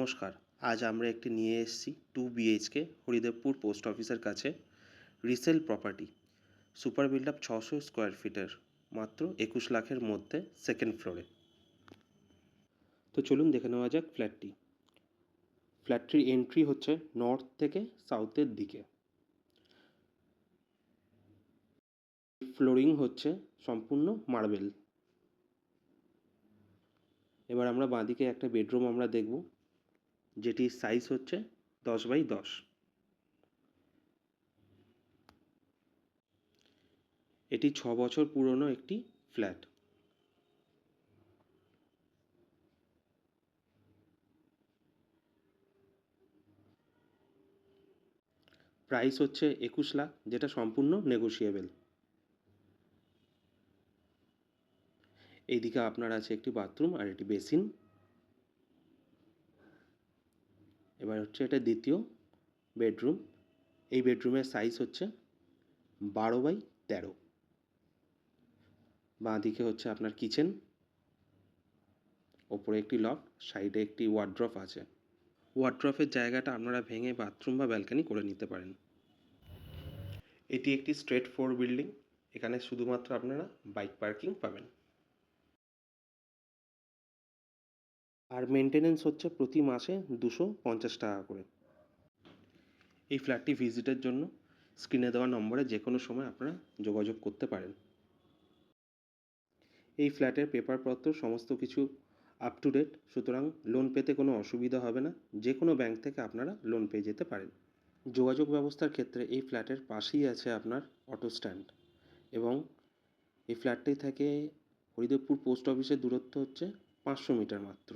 নমস্কার। আজ আমরা একটি নিয়ে এসেছি 2 বিএইচকে হরিদেবপুর পোস্ট অফিসের কাছে resale property. Super built up 600 square ফিটের মাত্র 21 লাখের মধ্যে সেকেন্ড ফ্লোরে। তো চলুন দেখে নেওয়া যাক ফ্ল্যাটটি। ফ্ল্যাটটির এন্ট্রি হচ্ছে নর্থ থেকে সাউথের দিকে। ফ্লোরিং হচ্ছে সম্পূর্ণ মার্বেল। এবার আমরা বাঁদিকে একটা বেডরুম আমরা দেখব, যেটির সাইজ হচ্ছে 10x10। এটি 6 বছর পুরনো একটি ফ্ল্যাট। প্রাইস হচ্ছে 21 লাখ, যেটা সম্পূর্ণ নেগোশিয়েবল। এইদিকে আপনার আছে একটি বাথরুম আর একটি বেসিন। এবার হচ্ছে এটা দ্বিতীয় বেডরুম। এই বেডরুমের সাইজ হচ্ছে 12x13। বাঁ দিকে হচ্ছে আপনার কিচেন, ওপরে একটি লফট, সাইডে একটি ওয়ার্ড্রপ আছে। ওয়ার্ড্রপের জায়গাটা আপনারা ভেঙে বাথরুম বা ব্যালকনি করে নিতে পারেন। এটি একটি স্ট্রেট 4 বিল্ডিং। এখানে শুধুমাত্র আপনারা বাইক পার্কিং পাবেন। আর মেনটেনেন্স হচ্ছে প্রতি মাসে 250 টাকা করে। এই ফ্ল্যাটটি ভিজিটের জন্য স্ক্রিনে দেওয়া নম্বরে যে কোনো সময় আপনারা যোগাযোগ করতে পারেন। এই ফ্ল্যাটের পেপারপত্র সমস্ত কিছু আপ টু ডেট, সুতরাং লোন পেতে কোনো অসুবিধা হবে না। যে কোনো ব্যাংক থেকে আপনারা লোন পেয়ে যেতে পারেন। যোগাযোগ ব্যবস্থার ক্ষেত্রে এই ফ্ল্যাটের পাশেই আছে আপনার অটো স্ট্যান্ড, এবং এই ফ্ল্যাটটি থেকে হরিদেবপুর পোস্ট অফিসের দূরত্ব হচ্ছে 500 মিটার মাত্র।